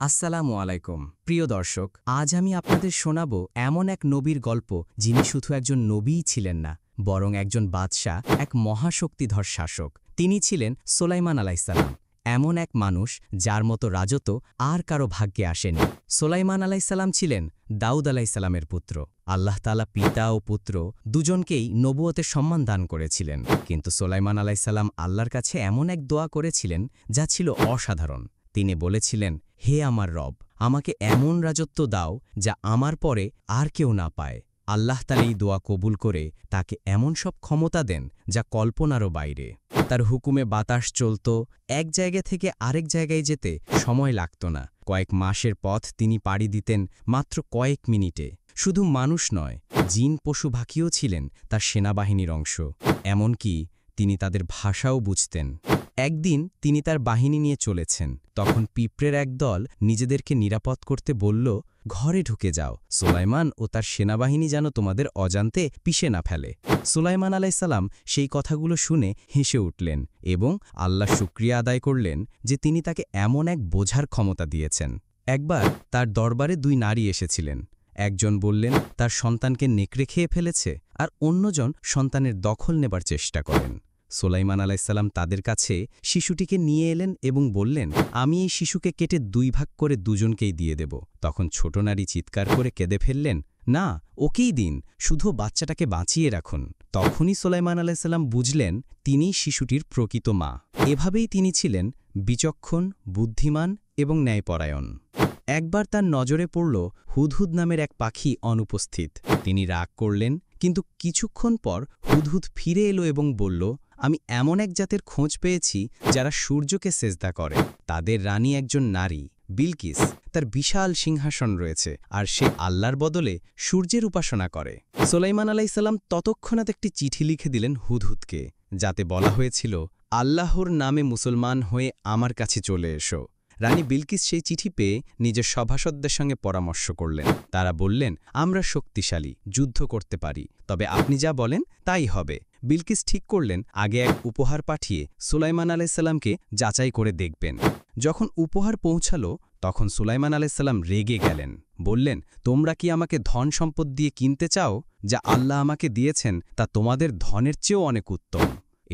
আসসালামু আলাইকুম প্রিয় দর্শক, আজ আমি আপনাদের শোনাব এমন এক নবীর গল্প যিনি শুধু একজন নবীই ছিলেন না, বরং একজন বাদশাহ, এক মহাশক্তিধর শাসক। তিনি ছিলেন সোলাইমান আলাইসাল্লাম, এমন এক মানুষ যার মতো রাজত্ব আর কারো ভাগ্যে আসেনি। সোলাইমান আলাইসাল্লাম ছিলেন দাউদ আলাইসাল্লামের পুত্র। আল্লাহ তাআলা পিতা ও পুত্র দুজনকেই নবুয়তের সম্মান দান করেছিলেন, কিন্তু সোলাইমান আলাইসাল্লাম আল্লাহর কাছে এমন এক দোয়া করেছিলেন যা ছিল অসাধারণ। তিনি বলেছিলেন, হে আমার রব, আমাকে এমন রাজত্ব দাও যা আমার পরে আর কেউ না পায়। আল্লাহ তাআলা এই দোয়া কবুল করে তাকে এমন সব ক্ষমতা দেন যা কল্পনারও বাইরে। তার হুকুমে বাতাস চলত, এক জায়গা থেকে আরেক জায়গায় যেতে সময় লাগত না। কয়েক মাসের পথ তিনি পাড়ি দিতেন মাত্র কয়েক মিনিটে। শুধু মানুষ নয়, জিন পশু পাখিও ছিলেন তার সেনাবাহিনীর অংশ। এমনকি তিনি তাদের ভাষাও বুঝতেন। একদিন তিনি তার বাহিনী নিয়ে চলেছেন, তখন পিঁপড়ের এক দল নিজেদেরকে নিরাপদ করতে বলল, ঘরে ঢুকে যাও, সুলাইমান ও তার সেনাবাহিনী যেন তোমাদের অজান্তে পিষে না ফেলে। সুলাইমান আলাইসাল্লাম সেই কথাগুলো শুনে হেসে উঠলেন এবং আল্লাহ শুকরিয়া আদায় করলেন যে তিনি তাকে এমন এক বোঝার ক্ষমতা দিয়েছেন। একবার তার দরবারে দুই নারী এসেছিলেন। একজন বললেন তার সন্তানকে নেকড়ে খেয়ে ফেলেছে, আর অন্যজন সন্তানের দখল নেবার চেষ্টা করেন। সুলাইমান আলাইসাল্লাম তাদের কাছে শিশুটিকে নিয়ে এলেন এবং বললেন, আমি এই শিশুকে কেটে দুই ভাগ করে দুজনকেই দিয়ে দেব। তখন ছোট নারী চিৎকার করে কেঁদে ফেললেন, না, ওকেই দিন, শুধু বাচ্চাটাকে বাঁচিয়ে রাখুন। তখনই সুলাইমান আলাইসাল্লাম বুঝলেন তিনিই শিশুটির প্রকৃত মা। এভাবেই তিনি ছিলেন বিচক্ষণ, বুদ্ধিমান এবং ন্যায়পরায়ণ। একবার তার নজরে পড়ল হুদহুদ নামের এক পাখি অনুপস্থিত। তিনি রাগ করলেন, কিন্তু কিছুক্ষণ পর হুদহুদ ফিরে এলো এবং বলল, আমি এমন এক জাতের খোঁজ পেয়েছি যারা সূর্যকে সেজদা করে। তাদের রানী একজন নারী, বিলকিস। তার বিশাল সিংহাসন রয়েছে, আর সে আল্লাহর বদলে সূর্যের উপাসনা করে। সুলাইমান আলাইসাল্লাম ততক্ষণাৎ একটি চিঠি লিখে দিলেন হুদহুদকে, যাতে বলা হয়েছিল, আল্লাহর নামে মুসলমান হয়ে আমার কাছে চলে এসো। রানী বিলকিস সেই চিঠি পেয়ে নিজের সভাসদদের সঙ্গে পরামর্শ করলেন। তারা বললেন, আমরা শক্তিশালী, যুদ্ধ করতে পারি, তবে আপনি যা বলেন তাই হবে। বিলকিস ঠিক করলেন আগে এক উপহার পাঠিয়ে সুলাইমান আলাইসাল্লামকে যাচাই করে দেখবেন। যখন উপহার পৌঁছালো তখন সুলাইমান আলাইসাল্লাম রেগে গেলেন, বললেন, তোমরা কি আমাকে ধন সম্পদ দিয়ে কিনতে চাও? যা আল্লাহ আমাকে দিয়েছেন তা তোমাদের ধনের চেয়েও অনেক উত্তম।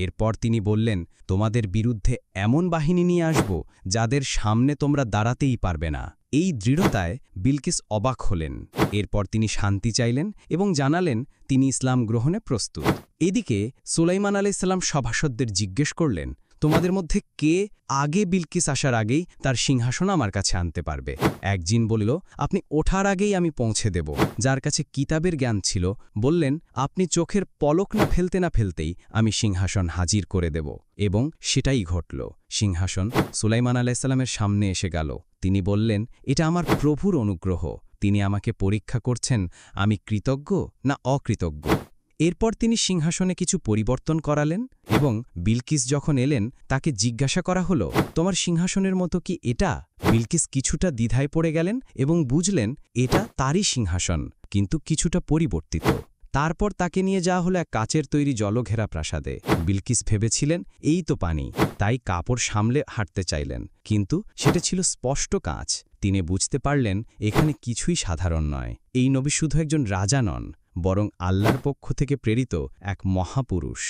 এরপর তিনি বললেন, তোমাদের বিরুদ্ধে এমন বাহিনী নিয়ে আসব যাদের সামনে তোমরা দাঁড়াতেই পারবে না। এই দৃঢ়তায় বিলকিস অবাক হলেন। এরপর তিনি শান্তি চাইলেন এবং জানালেন তিনি ইসলাম গ্রহণে প্রস্তুত। এদিকে সুলাইমান আলাইসাল্লাম সভাসদদের জিজ্ঞেস করলেন, তোমাদের মধ্যে কে আগে বিলকিস আসার আগেই তার সিংহাসন আমার কাছে আনতে পারবে? এক জিন বলিল, আপনি ওঠার আগেই আমি পৌঁছে দেব। যার কাছে কিতাবের জ্ঞান ছিল বললেন, আপনি চোখের পলক না ফেলতেই আমি সিংহাসন হাজির করে দেব। এবং সেটাই ঘটল। সিংহাসন সুলাইমান আলাইসাল্লামের সামনে এসে গেল। তিনি বললেন, এটা আমার প্রভুর অনুগ্রহ, তিনি আমাকে পরীক্ষা করছেন আমি কৃতজ্ঞ না অকৃতজ্ঞ। এরপর তিনি সিংহাসনে কিছু পরিবর্তন করালেন এবং বিলকিস যখন এলেন তাকে জিজ্ঞাসা করা হলো, তোমার সিংহাসনের মতো কি এটা? বিলকিস কিছুটা দ্বিধায় পড়ে গেলেন এবং বুঝলেন এটা তারই সিংহাসন, কিন্তু কিছুটা পরিবর্তিত। তারপর তাকে নিয়ে যাওয়া হলো এক কাচের তৈরি জলঘেরা প্রাসাদে। বিলকিস ভেবেছিলেন এই তো পানি, তাই কাপড় সামলে হাঁটতে চাইলেন, কিন্তু সেটা ছিল স্পষ্ট কাঁচ। তিনি বুঝতে পারলেন এখানে কিছুই সাধারণ নয়। এই নবী শুধু একজন রাজা নন, বরং আল্লাহর পক্ষ থেকে প্রেরিত এক মহাপুরুষ।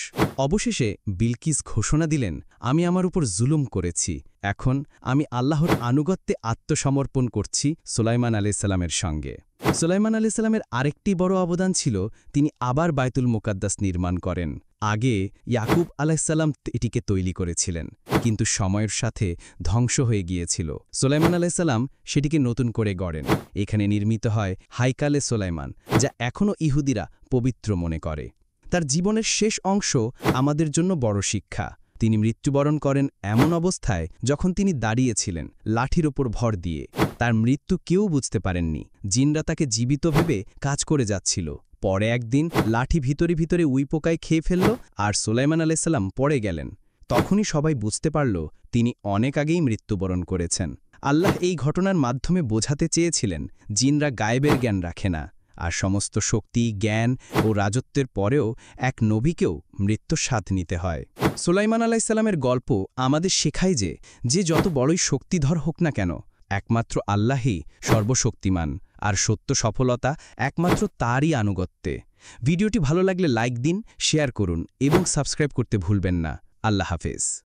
অবশেষে বিলকিস ঘোষণা দিলেন, আমি আমার উপর জুলুম করেছি, এখন আমি আল্লাহর আনুগত্যে আত্মসমর্পণ করছি সুলাইমান আলাইসাল্লামের সঙ্গে। সুলাইমান আলাইসাল্লামের আরেকটি বড় অবদান ছিল তিনি আবার বায়তুল মুকাদ্দাস নির্মাণ করেন। আগে ইয়াকুব আলাইসাল্লাম এটিকে তৈরি করেছিলেন, কিন্তু সময়ের সাথে ধ্বংস হয়ে গিয়েছিল। সুলাইমান আলাইসাল্লাম সেটিকে নতুন করে গড়েন। এখানে নির্মিত হয় হাইকালে সুলাইমান, যা এখনও ইহুদিরা পবিত্র মনে করে। তার জীবনের শেষ অংশ আমাদের জন্য বড় শিক্ষা। তিনি মৃত্যুবরণ করেন এমন অবস্থায় যখন তিনি দাঁড়িয়েছিলেন লাঠির ওপর ভর দিয়ে। তার মৃত্যু কেউ বুঝতে পারেননি। জিনরা তাকে জীবিত ভেবে কাজ করে যাচ্ছিল। পরে একদিন লাঠি ভিতরে উইপোকায় খেয়ে ফেলল, আর সুলাইমান আলাইসাল্লাম পড়ে গেলেন। তখনই সবাই বুঝতে পারল তিনি অনেক আগেই মৃত্যুবরণ করেছেন। আল্লাহ এই ঘটনার মাধ্যমে বোঝাতে চেয়েছিলেন জিনরা গায়েবের জ্ঞান রাখে না, আর সমস্ত শক্তি, জ্ঞান ও রাজত্বের পরেও এক নবীকেও মৃত্যুর স্বাদ নিতে হয়। সুলাইমান আলাইসাল্লামের গল্প আমাদের শেখায় যে যত বড়ই শক্তিধর হোক না কেন, একমাত্র আল্লাহই সর্বশক্তিমান, আর সত্য সফলতা একমাত্র তারই আনুগত্যে। ভিডিওটি ভালো লাগলে লাইক দিন, শেয়ার করুন এবং সাবস্ক্রাইব করতে ভুলবেন না। আল্লাহ হাফেজ।